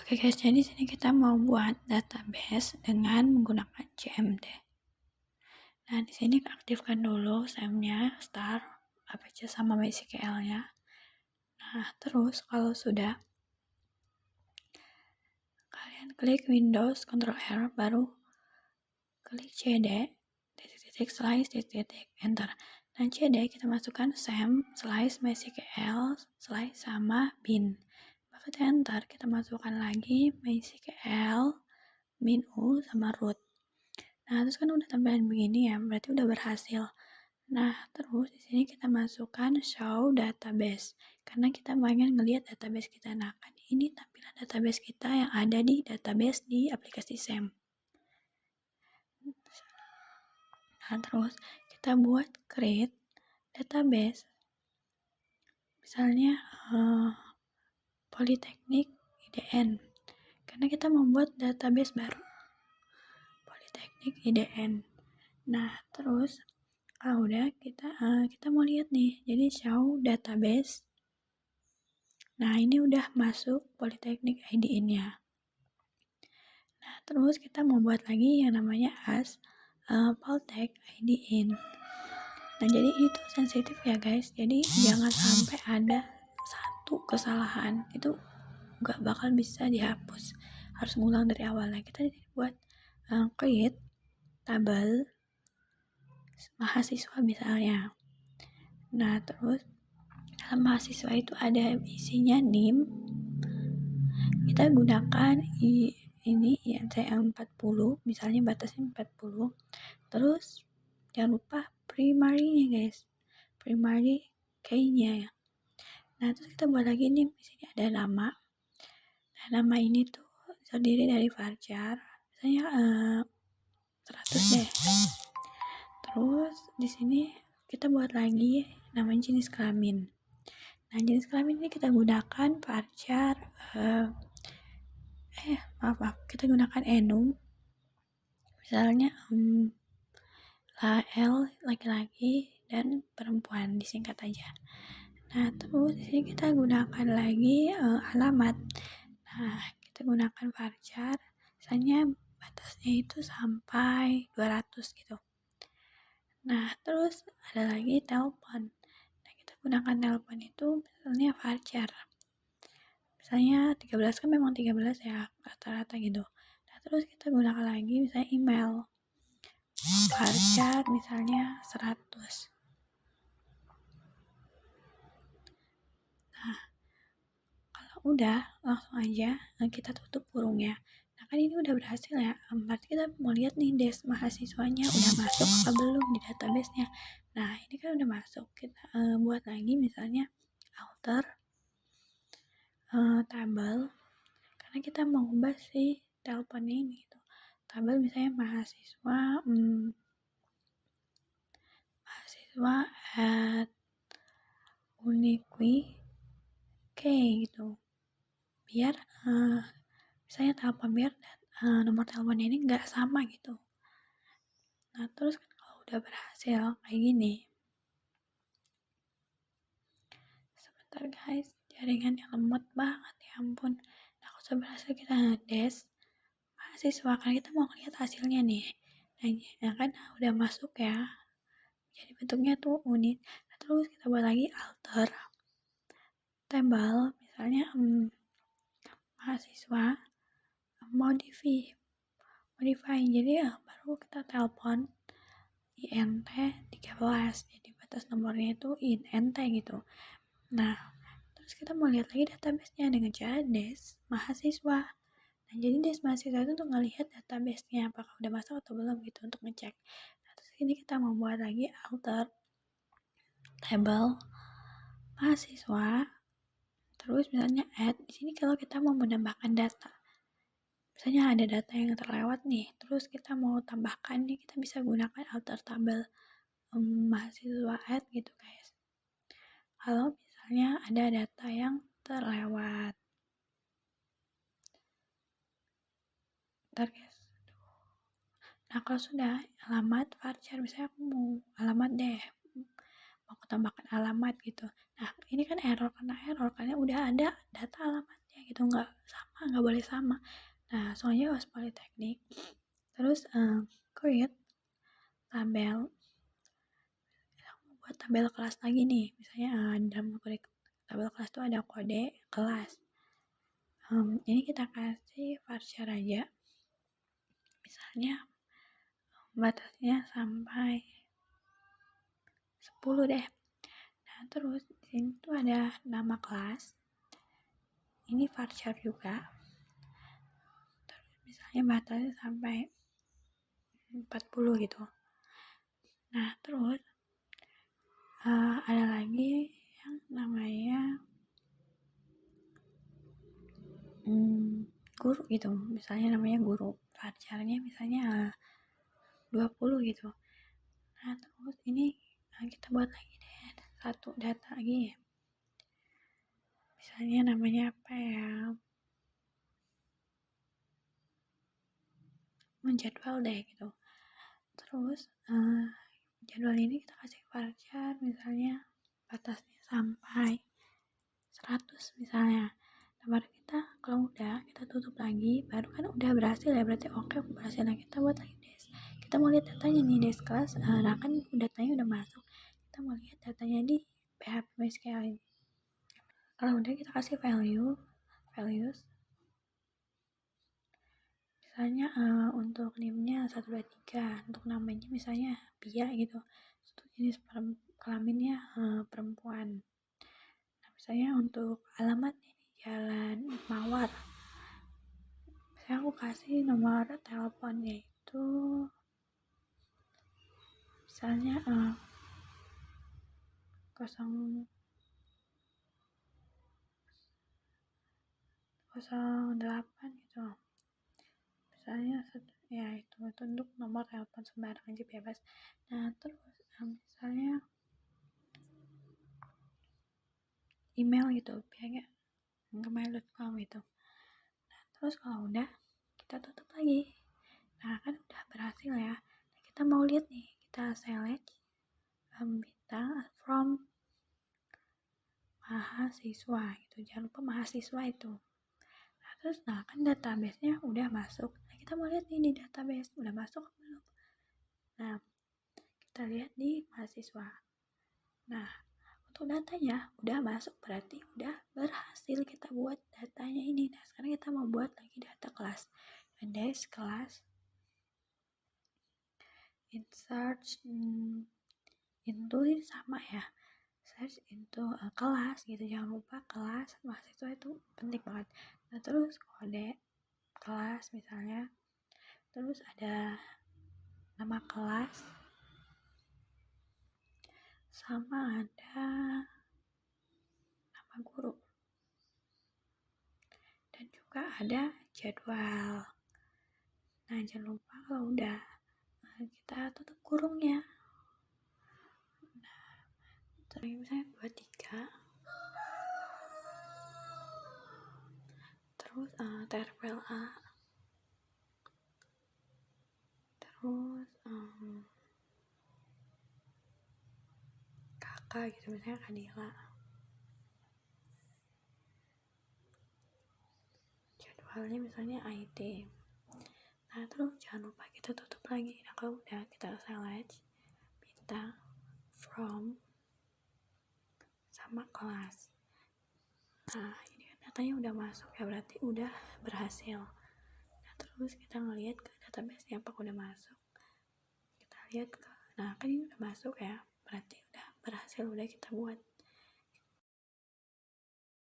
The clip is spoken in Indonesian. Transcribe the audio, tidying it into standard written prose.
Oke guys, jadi sini kita mau buat database dengan menggunakan CMD. Nah, di sini aktifkan dulu SAM-nya, start, APC sama MySQL-nya. Nah, terus kalau sudah, kalian klik Windows, Ctrl R, baru klik CD, titik-titik, slice, titik-titik, enter. Dan CD kita masukkan SAM, slice, MySQL, slice, sama bin. Pakai enter, kita masukkan lagi MySQL, min u, sama root. Nah, terus kan udah tampilan begini ya, berarti udah berhasil. Nah, terus di sini kita masukkan show database karena kita pengen ngelihat database kita. Nah, kan ini tampilan database kita yang ada di database di aplikasi SAM. Nah, terus kita buat create database. Misalnya Politeknik IDN. Karena kita membuat database baru. Politeknik IDN. Nah, terus kalau udah kita mau lihat nih, jadi show database. Nah, ini udah masuk Politeknik IDN-nya. Nah, terus kita mau buat lagi yang namanya as Poltek IDN. Nah, jadi itu sensitif ya guys. Jadi jangan sampai ada satu kesalahan, itu nggak bakal bisa dihapus. Harus ngulang dari awal. Nah, kita buat create tabel mahasiswa misalnya. Nah, terus dalam mahasiswa itu ada isinya NIM. Kita gunakan ini INC40, misalnya batasnya 40. Terus jangan lupa primary-nya guys. Primary key-nya ya. Nah, terus kita buat lagi nih, di sini ada nama. Nah, nama ini tuh terdiri dari varchar. Misalnya 100 deh. Terus di sini kita buat lagi namanya jenis kelamin. Nah, jenis kelamin ini kita gunakan varchar kita gunakan enum. Misalnya L laki-laki dan perempuan, disingkat aja. Nah, terus di sini kita gunakan lagi alamat. Nah, kita gunakan varchar, misalnya batasnya itu sampai 200 gitu. Nah, terus ada lagi telepon. Nah, kita gunakan telepon itu misalnya varchar. Misalnya 13 kan memang 13 ya, rata-rata gitu. Nah, terus kita gunakan lagi misalnya email. Varchar misalnya 100. Nah, kalau udah, langsung aja kita tutup kurungnya. Nah, kan ini udah berhasil ya. Berarti kita mau lihat nih des mahasiswanya udah masuk apa belum di database-nya. Nah, ini kan udah masuk. Kita buat lagi misalnya alter tabel. Karena kita mau ubah si teleponnya ini gitu. Tabel misalnya mahasiswa at Uniqui gitu. Biar misalnya telepon, biar nomor teleponnya ini nggak sama gitu. Nah, terus kan kalau udah berhasil kayak gini, sebentar guys, jaringannya lemot banget ya ampun. Nah, kalau sudah berhasil kita ngedes mahasiswa, kan kita mau lihat hasilnya nih. Nah kan udah masuk ya, jadi bentuknya tuh unik. Nah, terus kita buat lagi alter table, misalnya mahasiswa modify, jadi baru kita telepon INT 13, jadi batas nomornya itu INT gitu. Nah, terus kita mau lihat lagi database-nya dengan cara des mahasiswa. Nah, jadi des mahasiswa itu untuk ngelihat database-nya apakah udah masuk atau belum gitu, untuk ngecek. Nah, terus ini kita mau buat lagi alter table mahasiswa. Terus misalnya add, di sini kalau kita mau menambahkan data. Misalnya ada data yang terlewat nih, terus kita mau tambahkan nih, kita bisa gunakan alter tabel mahasiswa add gitu guys. Kalau misalnya ada data yang terlewat. Bentar guys. Nah, kalau sudah alamat varchar, misalnya aku mau alamat deh, mau tambahkan alamat gitu. Nah, ini kan error karena udah ada data alamatnya aja gitu, nggak boleh sama. Nah, soalnya pas politeknik, terus create tabel, buat tabel kelas lagi nih, misalnya dalam tabel kelas tuh ada kode kelas. Ini kita kasih varchar aja, misalnya batasnya sampai 10 deh. Nah, terus di sini tuh ada nama kelas, ini varchar juga, terus misalnya batasnya sampai 40 gitu. Nah, terus ada lagi yang namanya guru gitu, misalnya namanya guru, varcharnya misalnya 20 gitu. Nah, terus ini kita buat lagi deh satu data lagi, misalnya namanya apa ya, menjadwal deh gitu. Terus jadwal ini kita kasih varchar, misalnya batasnya sampai 100 misalnya. Nah, baru kita kalau udah kita tutup lagi, baru kan udah berhasil ya, berarti oke berhasil. Nah, kita buat lagi desk, kita mau lihat datanya nih, desk kelas. Nah, kan datanya udah masuk, kita mau lihat datanya di PHP MySQL ini. Kalau udah kita kasih values, misalnya untuk name-nya 123, untuk namanya misalnya Pia gitu, untuk jenis kelaminnya perempuan. Nah, misalnya untuk alamat ini Jalan Mawar, saya aku kasih nomor teleponnya itu misalnya 008 gitu, misalnya ya itu untuk nomor telepon sembarang aja bebas. Nah, terus misalnya email gitu, biasanya gmail.com gitu. Nah, terus kalau udah kita tutup lagi. Nah, kan udah berhasil ya. Nah, kita mau lihat nih, kita select bintang from mahasiswa gitu, jangan lupa mahasiswa itu. Nah, terus kan database-nya udah masuk. Nah, kita mau lihat nih di database udah masuk belum. Nah, kita lihat di mahasiswa. Nah, untuk datanya udah masuk, berarti udah berhasil kita buat datanya ini. Nah, sekarang kita mau buat lagi data kelas. Desk kelas, insert into, ini sama ya, search into kelas gitu, jangan lupa kelas mahasiswa itu penting banget. Nah, terus kode kelas misalnya, terus ada nama kelas, sama ada nama guru, dan juga ada jadwal. Nah, jangan lupa kalau udah kita tutup kurungnya. Nah, terus misalnya 23, terus TRPLA, terus kakak gitu, misalnya Kadila, jadwalnya misalnya IT. Nah, terus jangan lupa kita tutup lagi. Nah, kalau udah kita select bintang from sama kelas. Nah, ini kan datanya udah masuk ya, berarti udah berhasil. Nah, terus kita ngelihat ke database-nya apakah udah masuk. Kita lihat ke, nah kan ini udah masuk ya, berarti udah berhasil, udah kita buat.